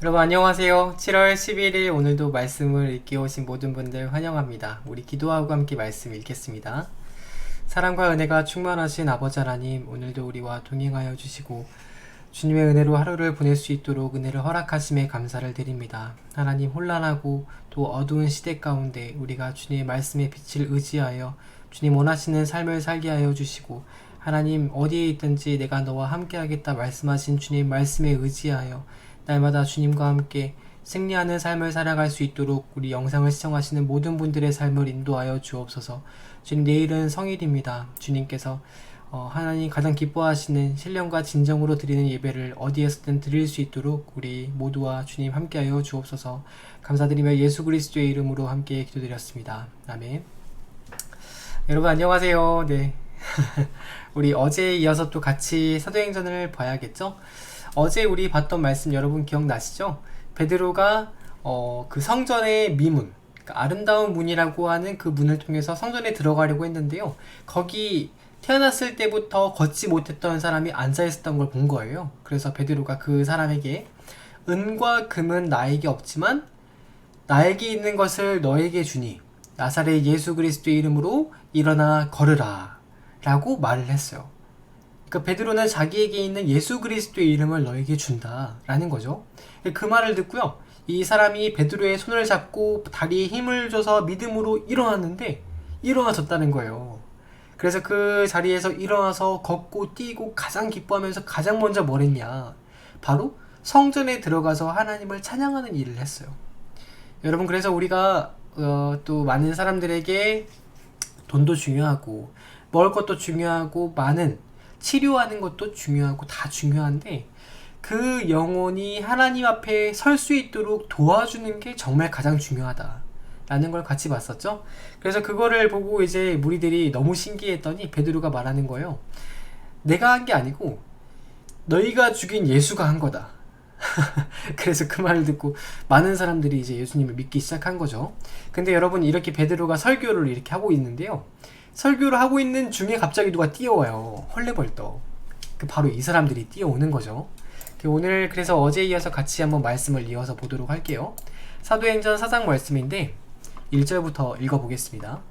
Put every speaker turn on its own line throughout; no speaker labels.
여러분 안녕하세요. 7월 11일 오늘도 말씀을 읽기 오신 모든 분들 환영합니다. 우리 기도하고 함께 말씀 읽겠습니다. 사랑과 은혜가 충만하신 아버지 하나님, 오늘도 우리와 동행하여 주시고 주님의 은혜로 하루를 보낼 수 있도록 은혜를 허락하심에 감사를 드립니다. 하나님, 혼란하고 또 어두운 시대 가운데 우리가 주님의 말씀의 빛을 의지하여 주님 원하시는 삶을 살게 하여 주시고, 하나님 어디에 있든지 내가 너와 함께 하겠다 말씀하신 주님 말씀에 의지하여 날마다 주님과 함께 승리하는 삶을 살아갈 수 있도록 우리 영상을 시청하시는 모든 분들의 삶을 인도하여 주옵소서. 주님, 내일은 성일입니다. 주님께서 하나님 가장 기뻐하시는 신령과 진정으로 드리는 예배를 어디에서든 드릴 수 있도록 우리 모두와 주님 함께하여 주옵소서. 감사드리며 예수 그리스도의 이름으로 함께 기도드렸습니다. 아멘. 여러분 안녕하세요. 네. 우리 어제에 이어서 또 같이 사도행전을 봐야겠죠? 어제 우리 봤던 말씀 여러분 기억나시죠? 베드로가 그 성전의 미문, 그러니까 아름다운 문이라고 하는 그 문을 통해서 성전에 들어가려고 했는데요. 거기 태어났을 때부터 걷지 못했던 사람이 앉아 있었던 걸 본 거예요. 그래서 베드로가 그 사람에게 은과 금은 나에게 없지만 나에게 있는 것을 너에게 주니 나사렛 예수 그리스도의 이름으로 일어나 걸으라 라고 말을 했어요. 그러니까 베드로는 자기에게 있는 예수 그리스도의 이름을 너에게 준다 라는 거죠. 그 말을 듣고요, 이 사람이 베드로의 손을 잡고 다리에 힘을 줘서 믿음으로 일어났는데 일어나졌다는 거예요. 그래서 그 자리에서 일어나서 걷고 뛰고 가장 기뻐하면서 가장 먼저 뭘 했냐, 바로 성전에 들어가서 하나님을 찬양하는 일을 했어요. 여러분, 그래서 우리가 또 많은 사람들에게 돈도 중요하고 먹을 것도 중요하고 많은 치료하는 것도 중요하고 다 중요한데, 그 영혼이 하나님 앞에 설 수 있도록 도와주는 게 정말 가장 중요하다 라는 걸 같이 봤었죠. 그래서 그거를 보고 이제 무리들이 너무 신기했더니 베드로가 말하는 거예요. 내가 한 게 아니고 너희가 죽인 예수가 한 거다. 그래서 그 말을 듣고 많은 사람들이 이제 예수님을 믿기 시작한 거죠. 근데 여러분, 이렇게 베드로가 설교를 이렇게 하고 있는데요, 설교를 하고 있는 중에 갑자기 누가 뛰어와요. 헐레벌떡. 바로 이 사람들이 뛰어오는 거죠. 오늘 그래서 어제에 이어서 같이 한번 말씀을 이어서 보도록 할게요. 사도행전 4장 말씀인데 1절부터 읽어보겠습니다.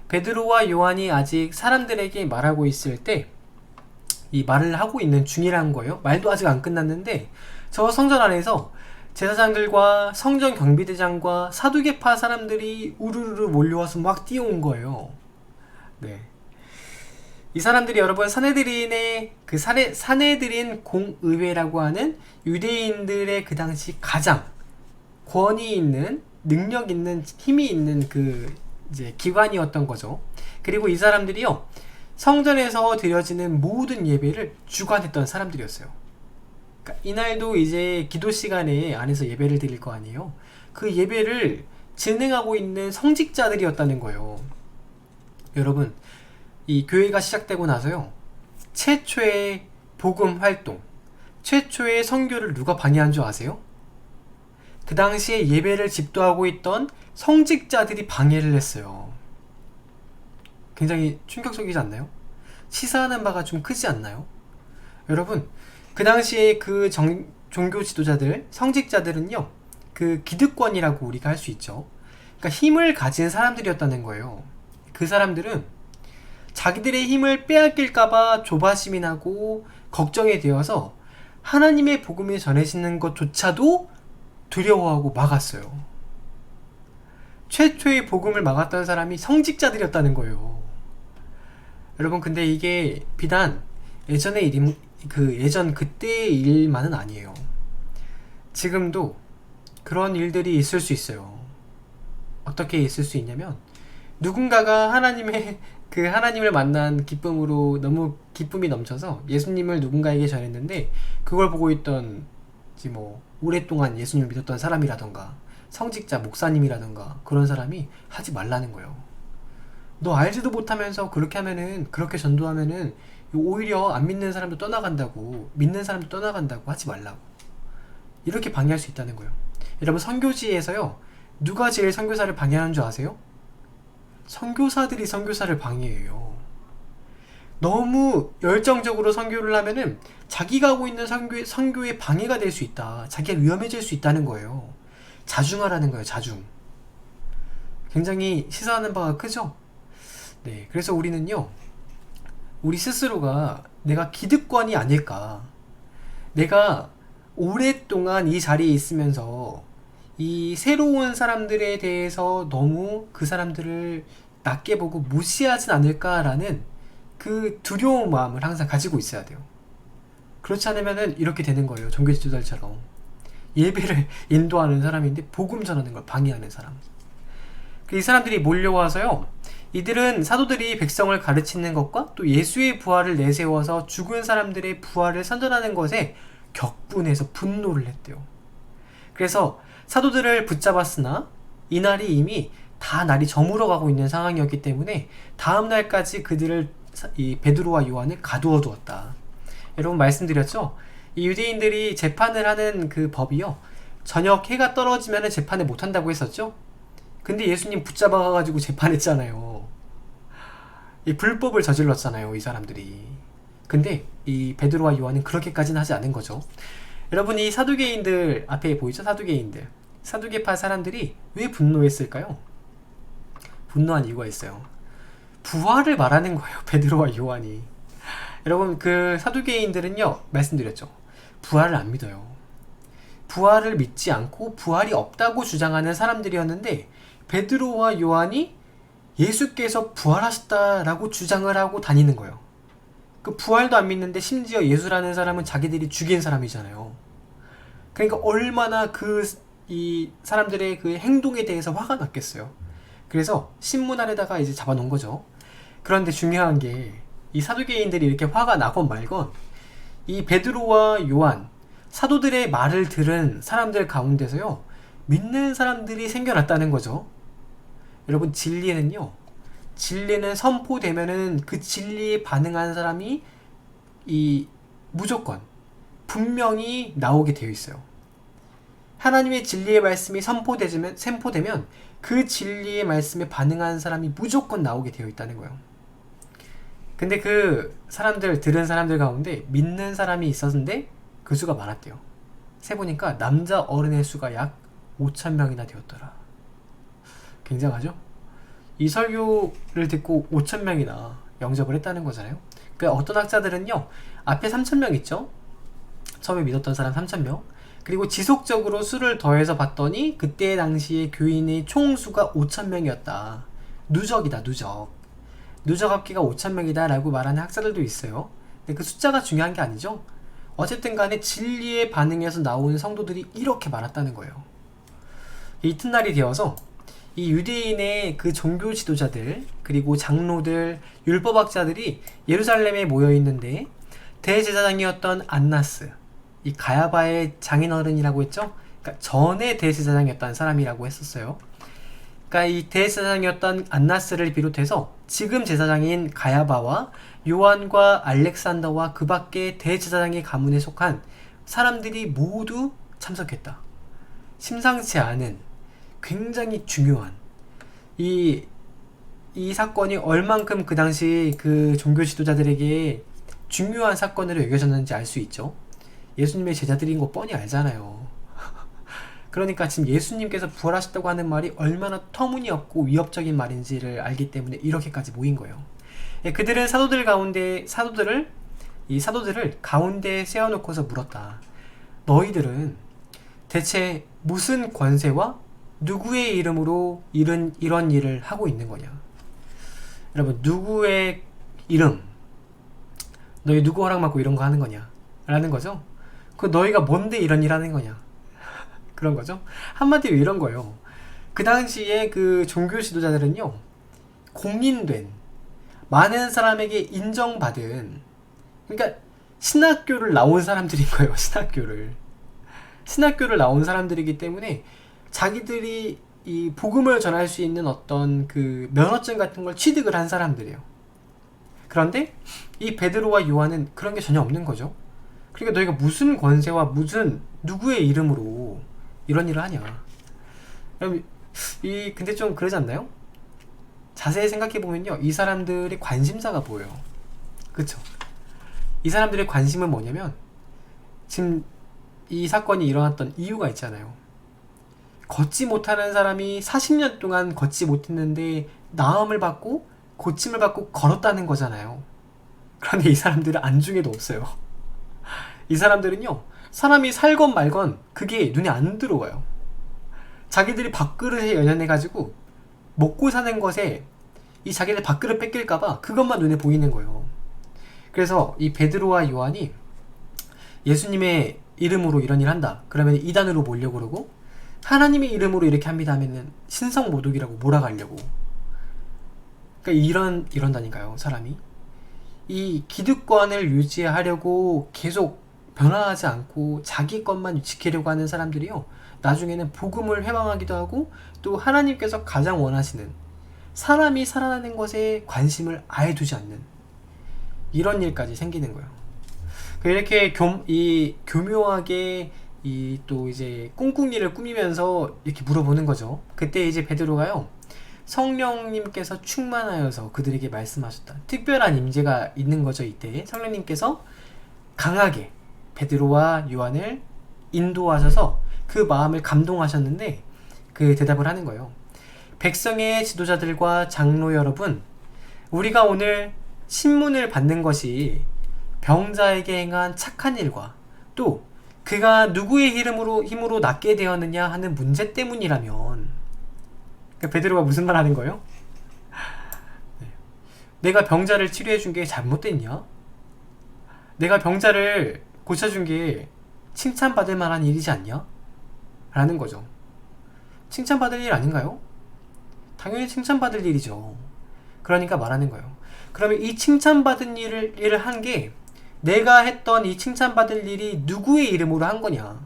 베드로와 요한이 아직 사람들에게 말하고 있을 때, 이 말을 하고 있는 중이라는 거예요. 말도 아직 안 끝났는데 저 성전 안에서 제사장들과 성전 경비대장과 사두개파 사람들이 우르르 몰려와서 막 뛰어온 거예요. 네. 이 사람들이 여러분 사내들인의 사내들인 공의회라고 하는 유대인들의 그 당시 가장 권위 있는, 능력 있는, 힘이 있는 그 이제 기관이었던 거죠. 그리고 이 사람들이요, 성전에서 드려지는 모든 예배를 주관했던 사람들이었어요. 그러니까 이날도 이제 기도 시간에 안에서 예배를 드릴 거 아니에요. 그 예배를 진행하고 있는 성직자들이었다는 거예요. 여러분, 이 교회가 시작되고 나서요, 최초의 복음 활동, 최초의 선교를 누가 방해한 줄 아세요? 그 당시에 예배를 집도하고 있던 성직자들이 방해를 했어요. 굉장히 충격적이지 않나요? 시사하는 바가 좀 크지 않나요? 여러분, 그 당시에 그 종교 지도자들, 성직자들은요, 그 기득권이라고 우리가 할 수 있죠. 그러니까 힘을 가진 사람들이었다는 거예요. 그 사람들은 자기들의 힘을 빼앗길까봐 조바심이 나고 걱정이 되어서 하나님의 복음이 전해지는 것조차도 두려워하고 막았어요. 최초의 복음을 막았던 사람이 성직자들이었다는 거예요. 여러분, 근데 이게 비단 예전의 일이, 예전 그때의 일만은 아니에요. 지금도 그런 일들이 있을 수 있어요. 어떻게 있을 수 있냐면, 누군가가 하나님을 만난 기쁨으로 너무 기쁨이 넘쳐서 예수님을 누군가에게 전했는데, 그걸 보고 있던 오랫동안 예수님을 믿었던 사람이라던가 성직자 목사님이라던가 그런 사람이 하지 말라는 거예요. 너 알지도 못하면서 그렇게 전도하면은 오히려 안 믿는 사람도 떠나간다고, 믿는 사람도 떠나간다고 하지 말라고, 이렇게 방해할 수 있다는 거예요. 여러분, 선교지에서요, 누가 제일 선교사를 방해하는 줄 아세요? 선교사들이 선교사를 방해해요. 너무 열정적으로 선교를 하면은 자기가 하고 있는 선교에 방해가 될 수 있다. 자기가 위험해질 수 있다는 거예요. 자중하라는 거예요. 자중. 굉장히 시사하는 바가 크죠? 네, 그래서 우리는요, 우리 스스로가 내가 기득권이 아닐까. 내가 오랫동안 이 자리에 있으면서 이 새로운 사람들에 대해서 너무 그 사람들을 낮게 보고 무시하진 않을까라는 그 두려운 마음을 항상 가지고 있어야 돼요. 그렇지 않으면은 이렇게 되는 거예요. 종교 지도자처럼. 예배를 인도하는 사람인데 복음 전하는 걸 방해하는 사람. 이 사람들이 몰려와서요, 이들은 사도들이 백성을 가르치는 것과 또 예수의 부활을 내세워서 죽은 사람들의 부활을 선전하는 것에 격분해서 분노를 했대요. 그래서 사도들을 붙잡았으나 이날이 이미 다 날이 저물어 가고 있는 상황이었기 때문에 다음 날까지 그들을, 이 베드로와 요한을 가두어 두었다. 여러분 말씀드렸죠? 이 유대인들이 재판을 하는 그 법이요, 저녁 해가 떨어지면 재판을 못한다고 했었죠? 근데 예수님 붙잡아가지고 재판했잖아요. 이 불법을 저질렀잖아요, 이 사람들이. 근데 이 베드로와 요한은 그렇게까지는 하지 않은 거죠. 여러분, 이 사두개인들 앞에 보이죠? 사두개인들. 사두개파 사람들이 왜 분노했을까요? 분노한 이유가 있어요. 부활을 말하는 거예요, 베드로와 요한이. 여러분, 그 사두개인들은요, 말씀드렸죠, 부활을 안 믿어요. 부활을 믿지 않고 부활이 없다고 주장하는 사람들이었는데, 베드로와 요한이 예수께서 부활하셨다라고 주장을 하고 다니는 거예요. 그 부활도 안 믿는데 심지어 예수라는 사람은 자기들이 죽인 사람이잖아요. 그러니까 얼마나 이 사람들의 그 행동에 대해서 화가 났겠어요. 그래서 신문 아래다가 이제 잡아놓은 거죠. 그런데 중요한 게, 이 사두개인들이 이렇게 화가 나건 말건 이 베드로와 요한, 사도들의 말을 들은 사람들 가운데서요, 믿는 사람들이 생겨났다는 거죠. 여러분, 진리는 선포되면은 그 진리에 반응하는 사람이 무조건 분명히 나오게 되어 있어요. 하나님의 진리의 말씀이 선포되면 그 진리의 말씀에 반응하는 사람이 무조건 나오게 되어 있다는 거예요. 근데 그 들은 사람들 가운데 믿는 사람이 있었는데 그 수가 많았대요. 세보니까 남자 어른의 수가 약 5,000명이나 되었더라. 굉장하죠? 이 설교를 듣고 5,000명이나 영접을 했다는 거잖아요. 그 어떤 학자들은요, 앞에 3,000명 있죠? 처음에 믿었던 사람 3,000명. 그리고 지속적으로 수를 더해서 봤더니 그때 당시에 교인의 총수가 5,000명이었다. 누적이다, 누적. 누적 합계가 5,000명이다 라고 말하는 학자들도 있어요. 근데 그 숫자가 중요한 게 아니죠. 어쨌든 간에 진리에 반응해서 나오는 성도들이 이렇게 많았다는 거예요. 이튿날이 되어서 이 유대인의 그 종교 지도자들, 그리고 장로들, 율법학자들이 예루살렘에 모여 있는데, 대제사장이었던 안나스, 이 가야바의 장인어른이라고 했죠? 그러니까 전에 대제사장이었던 사람이라고 했었어요. 그러니까 이 대제사장이었던 안나스를 비롯해서 지금 제사장인 가야바와 요한과 알렉산더와 그 밖의 대제사장의 가문에 속한 사람들이 모두 참석했다. 심상치 않은, 굉장히 중요한 이 사건이 얼만큼 그 당시 그 종교 지도자들에게 중요한 사건으로 여겨졌는지 알 수 있죠. 예수님의 제자들인 거 뻔히 알잖아요. 그러니까 지금 예수님께서 부활하셨다고 하는 말이 얼마나 터무니없고 위협적인 말인지를 알기 때문에 이렇게까지 모인 거예요. 그들은 사도들을 가운데에 세워놓고서 물었다. 너희들은 대체 무슨 권세와 누구의 이름으로 이런 일을 하고 있는 거냐? 여러분, 누구의 이름, 너희 누구 허락 받고 이런 거 하는 거냐? 라는 거죠. 그 너희가 뭔데 이런 일 하는 거냐? 그런 거죠. 한마디로 이런 거예요. 그 당시에 그 종교 지도자들은요, 공인된, 많은 사람에게 인정받은, 그러니까 신학교를 나온 사람들인 거예요. 신학교를 나온 사람들이기 때문에 자기들이 이 복음을 전할 수 있는 어떤 그 면허증 같은 걸 취득을 한 사람들이에요. 그런데 이 베드로와 요한은 그런 게 전혀 없는 거죠. 그러니까 너희가 무슨 권세와 누구의 이름으로 이런 일을 하냐. 근데 좀 그러지 않나요? 자세히 생각해보면요, 이 사람들의 관심사가 보여요. 그쵸? 이 사람들의 관심은 뭐냐면 지금 이 사건이 일어났던 이유가 있잖아요. 걷지 못하는 사람이 40년 동안 걷지 못했는데 나음을 받고 고침을 받고 걸었다는 거잖아요. 그런데 이 사람들은 안중에도 없어요. 이 사람들은요, 사람이 살건 말건 그게 눈에 안 들어와요. 자기들이 밥그릇에 연연해가지고 먹고 사는 것에 이 자기들 밥그릇 뺏길까봐 그것만 눈에 보이는 거예요. 그래서 이 베드로와 요한이 예수님의 이름으로 이런 일 한다 그러면 이단으로 몰려 그러고, 하나님의 이름으로 이렇게 합니다 하면은 신성모독이라고 몰아가려고. 그러니까 이런다니까요. 사람이 이 기득권을 유지하려고 계속 변화하지 않고 자기 것만 지키려고 하는 사람들이요, 나중에는 복음을 회방하기도 하고 또 하나님께서 가장 원하시는 사람이 살아나는 것에 관심을 아예 두지 않는 이런 일까지 생기는 거예요. 이렇게 교묘하게 또 이제 꿍꿍이를 꾸미면서 이렇게 물어보는 거죠. 그때 이제 베드로가요, 성령님께서 충만하여서 그들에게 말씀하셨다. 특별한 임재가 있는 거죠. 이때 성령님께서 강하게 베드로와 요한을 인도하셔서 그 마음을 감동하셨는데 그 대답을 하는 거예요. 백성의 지도자들과 장로 여러분, 우리가 오늘 신문을 받는 것이 병자에게 행한 착한 일과 또 그가 누구의 힘으로 낫게 되었느냐 하는 문제 때문이라면, 그러니까 베드로가 무슨 말 하는 거예요? 내가 병자를 치료해 준 게 잘못됐냐? 내가 병자를 고쳐준 게 칭찬받을 만한 일이지 않냐? 라는 거죠. 칭찬받을 일 아닌가요? 당연히 칭찬받을 일이죠. 그러니까 말하는 거예요. 그러면 이 칭찬받은 일을 한 게 내가 했던 이 칭찬받을 일이 누구의 이름으로 한 거냐?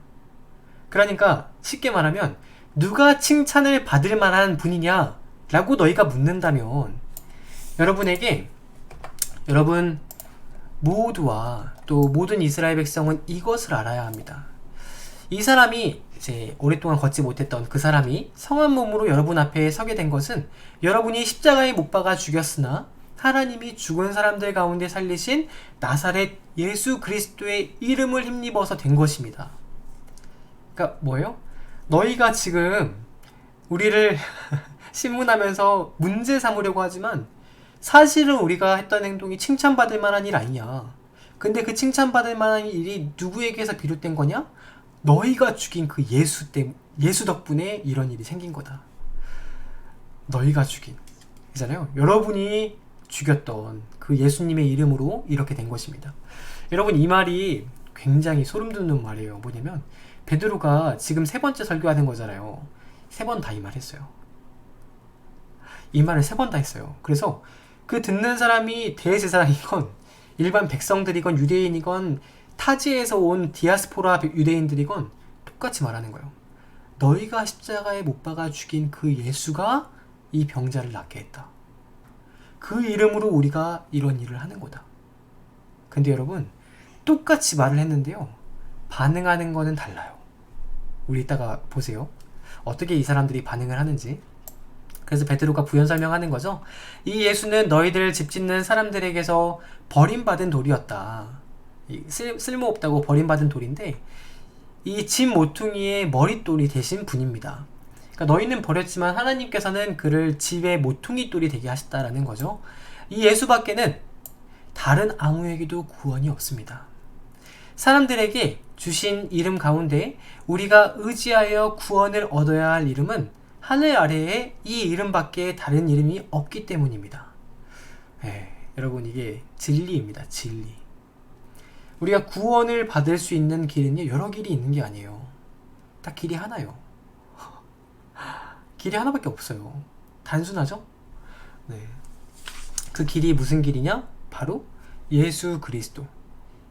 그러니까 쉽게 말하면 누가 칭찬을 받을 만한 분이냐? 라고 너희가 묻는다면 여러분 모두와 또 모든 이스라엘 백성은 이것을 알아야 합니다. 이 사람이 이제 오랫동안 걷지 못했던 그 사람이 성한 몸으로 여러분 앞에 서게 된 것은 여러분이 십자가에 못 박아 죽였으나 하나님이 죽은 사람들 가운데 살리신 나사렛 예수 그리스도의 이름을 힘입어서 된 것입니다. 그러니까 뭐예요? 너희가 지금 우리를 신문하면서 문제 삼으려고 하지만 사실은 우리가 했던 행동이 칭찬받을 만한 일 아니냐. 근데 그 칭찬받을 만한 일이 누구에게서 비롯된 거냐? 너희가 죽인 그 예수 덕분에 이런 일이 생긴 거다. 너희가 죽인 이잖아요. 여러분이 죽였던 그 예수님의 이름으로 이렇게 된 것입니다. 여러분, 이 말이 굉장히 소름 돋는 말이에요. 뭐냐면 베드로가 지금 3번째 설교하는 거잖아요. 3번 다 이 말 했어요. 이 말을 3번 다 했어요. 그래서 그 듣는 사람이 대제사장이건 일반 백성들이건 유대인이건 타지에서 온 디아스포라 유대인들이건 똑같이 말하는 거예요. 너희가 십자가에 못 박아 죽인 그 예수가 이 병자를 낫게 했다. 그 이름으로 우리가 이런 일을 하는 거다. 근데 여러분, 똑같이 말을 했는데요, 반응하는 거는 달라요. 우리 이따가 보세요. 어떻게 이 사람들이 반응을 하는지. 그래서 베드로가 부연 설명하는 거죠. 이 예수는 너희들 집 짓는 사람들에게서 버림받은 돌이었다. 쓸모없다고 버림받은 돌인데 이 집 모퉁이의 머릿돌이 되신 분입니다. 그러니까 너희는 버렸지만 하나님께서는 그를 집의 모퉁이돌이 되게 하셨다라는 거죠. 이 예수밖에는 다른 아무에게도 구원이 없습니다. 사람들에게 주신 이름 가운데 우리가 의지하여 구원을 얻어야 할 이름은 하늘 아래에 이 이름밖에 다른 이름이 없기 때문입니다. 여러분, 이게 진리입니다. 진리. 우리가 구원을 받을 수 있는 길은요, 여러 길이 있는 게 아니에요. 딱 길이 하나요. 길이 하나밖에 없어요. 단순하죠? 네. 그 길이 무슨 길이냐? 바로 예수 그리스도.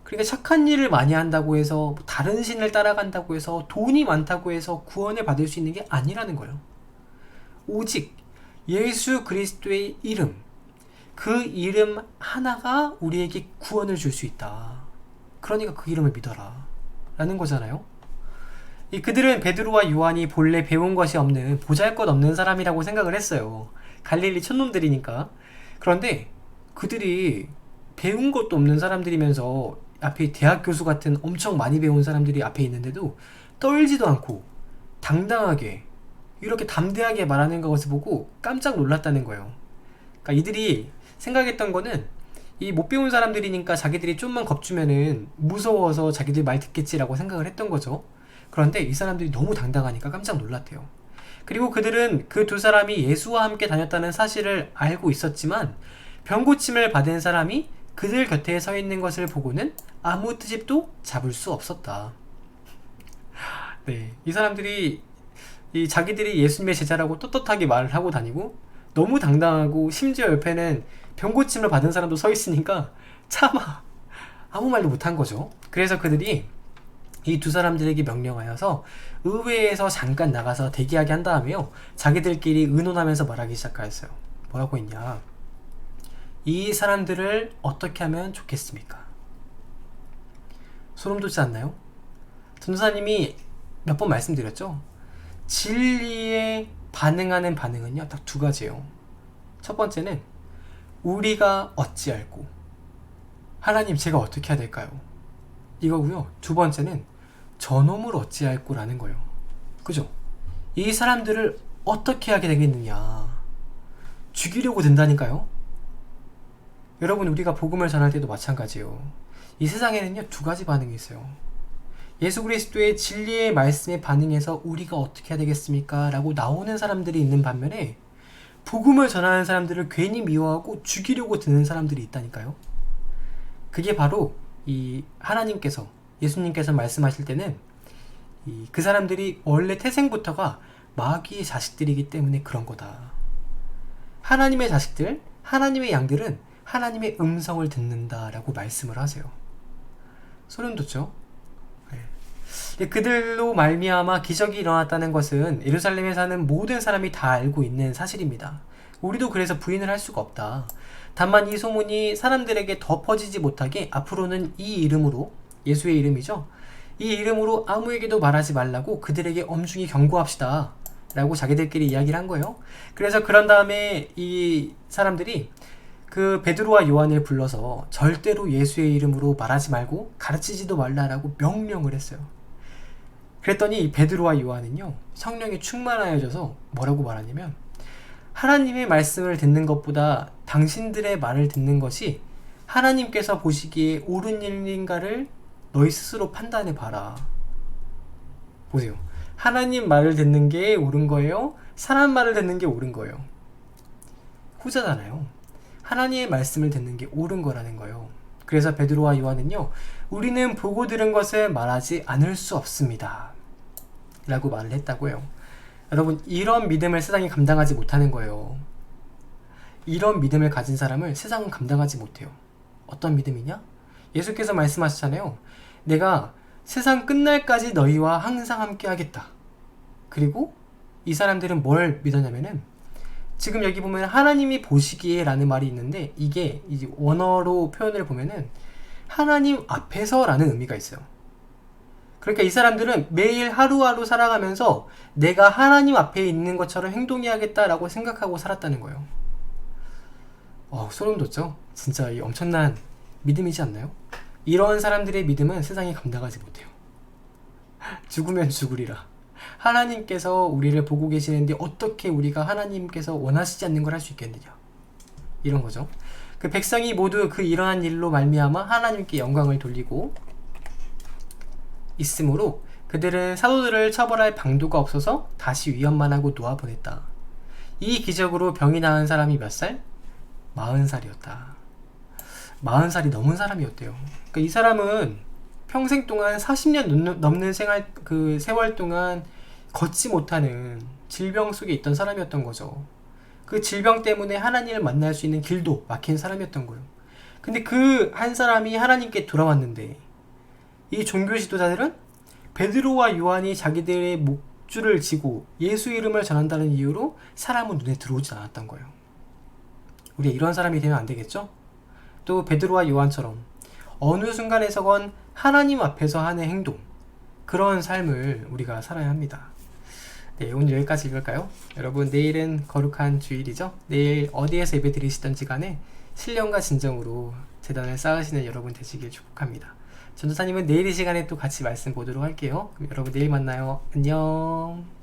그러니까 착한 일을 많이 한다고 해서, 다른 신을 따라간다고 해서, 돈이 많다고 해서 구원을 받을 수 있는 게 아니라는 거예요. 오직 예수 그리스도의 이름, 그 이름 하나가 우리에게 구원을 줄 수 있다. 그러니까 그 이름을 믿어라 라는 거잖아요. 그들은 베드로와 요한이 본래 배운 것이 없는 보잘것없는 사람이라고 생각을 했어요. 갈릴리 촌놈들이니까. 그런데 그들이 배운 것도 없는 사람들이면서 앞에 대학 교수 같은 엄청 많이 배운 사람들이 앞에 있는데도 떨지도 않고 당당하게 이렇게 담대하게 말하는 것을 보고 깜짝 놀랐다는 거예요. 그러니까 이들이 생각했던 거는 이 못 배운 사람들이니까 자기들이 좀만 겁주면은 무서워서 자기들 말 듣겠지라고 생각을 했던 거죠. 그런데 이 사람들이 너무 당당하니까 깜짝 놀랐대요. 그리고 그들은 그 두 사람이 예수와 함께 다녔다는 사실을 알고 있었지만 병고침을 받은 사람이 그들 곁에 서 있는 것을 보고는 아무 트집도 잡을 수 없었다. 네, 이 사람들이 자기들이 예수님의 제자라고 떳떳하게 말을 하고 다니고 너무 당당하고 심지어 옆에는 병고침을 받은 사람도 서 있으니까 차마 아무 말도 못한 거죠. 그래서 그들이 이 두 사람들에게 명령하여서 의회에서 잠깐 나가서 대기하게 한 다음에요, 자기들끼리 의논하면서 말하기 시작하였어요. 뭐라고 했냐, 이 사람들을 어떻게 하면 좋겠습니까? 소름 돋지 않나요? 전도사님이 몇 번 말씀드렸죠. 진리에 반응하는 반응은요 딱 두 가지예요. 첫 번째는 우리가 어찌할꼬, 하나님 제가 어떻게 해야 될까요? 이거고요. 두 번째는 저놈을 어찌할꼬 라는 거예요. 그죠? 이 사람들을 어떻게 하게 되겠느냐, 죽이려고 든다니까요. 여러분, 우리가 복음을 전할 때도 마찬가지예요. 이 세상에는요 두 가지 반응이 있어요. 예수 그리스도의 진리의 말씀에 반응해서 우리가 어떻게 해야 되겠습니까? 라고 나오는 사람들이 있는 반면에 복음을 전하는 사람들을 괜히 미워하고 죽이려고 드는 사람들이 있다니까요. 그게 바로 이 하나님께서, 예수님께서 말씀하실 때는 그 사람들이 원래 태생부터가 마귀의 자식들이기 때문에 그런 거다. 하나님의 자식들, 하나님의 양들은 하나님의 음성을 듣는다라고 말씀을 하세요. 소름 돋죠? 네. 그들로 말미암아 기적이 일어났다는 것은 예루살렘에 사는 모든 사람이 다 알고 있는 사실입니다. 우리도 그래서 부인을 할 수가 없다. 다만 이 소문이 사람들에게 더 퍼지지 못하게 앞으로는 이 이름으로, 예수의 이름이죠, 이 이름으로 아무에게도 말하지 말라고 그들에게 엄중히 경고합시다 라고 자기들끼리 이야기를 한 거예요. 그래서 그런 다음에 이 사람들이 그 베드로와 요한을 불러서 절대로 예수의 이름으로 말하지 말고 가르치지도 말라라고 명령을 했어요. 그랬더니 베드로와 요한은요 성령이 충만하여져서 뭐라고 말하냐면, 하나님의 말씀을 듣는 것보다 당신들의 말을 듣는 것이 하나님께서 보시기에 옳은 일인가를 너희 스스로 판단해 봐라. 보세요. 하나님 말을 듣는 게 옳은 거예요? 사람 말을 듣는 게 옳은 거예요? 후자잖아요. 하나님의 말씀을 듣는 게 옳은 거라는 거예요. 그래서 베드로와 요한은요, 우리는 보고 들은 것을 말하지 않을 수 없습니다 라고 말을 했다고요. 여러분, 이런 믿음을 세상이 감당하지 못하는 거예요. 이런 믿음을 가진 사람을 세상은 감당하지 못해요. 어떤 믿음이냐? 예수께서 말씀하셨잖아요. 내가 세상 끝날까지 너희와 항상 함께 하겠다. 그리고 이 사람들은 뭘 믿었냐면은, 지금 여기 보면 하나님이 보시기에 라는 말이 있는데, 이게 이제 원어로 표현을 보면은 하나님 앞에서 라는 의미가 있어요. 그러니까 이 사람들은 매일 하루하루 살아가면서 내가 하나님 앞에 있는 것처럼 행동해야겠다라고 생각하고 살았다는 거예요. 소름 돋죠? 진짜 이 엄청난 믿음이지 않나요? 이런 사람들의 믿음은 세상이 감당하지 못해요. 죽으면 죽으리라. 하나님께서 우리를 보고 계시는데 어떻게 우리가 하나님께서 원하시지 않는 걸 할 수 있겠느냐, 이런 거죠. 그 백성이 모두 그 이러한 일로 말미암아 하나님께 영광을 돌리고 있으므로 그들은 사도들을 처벌할 방도가 없어서 다시 위협만 하고 놓아보냈다. 이 기적으로 병이 나은 사람이 몇 살? 40살이었다. 40살이 넘은 사람이었대요. 그러니까 이 사람은 평생 동안 40년 넘는 세월 동안 걷지 못하는 질병 속에 있던 사람이었던 거죠. 그 질병 때문에 하나님을 만날 수 있는 길도 막힌 사람이었던 거예요. 근데 그 한 사람이 하나님께 돌아왔는데, 이 종교 지도자들은 베드로와 요한이 자기들의 목줄을 지고 예수 이름을 전한다는 이유로 사람은 눈에 들어오지 않았던 거예요. 우리가 이런 사람이 되면 안 되겠죠? 또 베드로와 요한처럼 어느 순간에서건 하나님 앞에서 하는 행동, 그런 삶을 우리가 살아야 합니다. 네, 오늘 여기까지 읽을까요? 여러분, 내일은 거룩한 주일이죠? 내일 어디에서 예배 드리시던지 간에 신령과 진정으로 재단을 쌓으시는 여러분 되시길 축복합니다. 전도사님은 내일 이 시간에 또 같이 말씀 보도록 할게요. 그럼 여러분 내일 만나요. 안녕.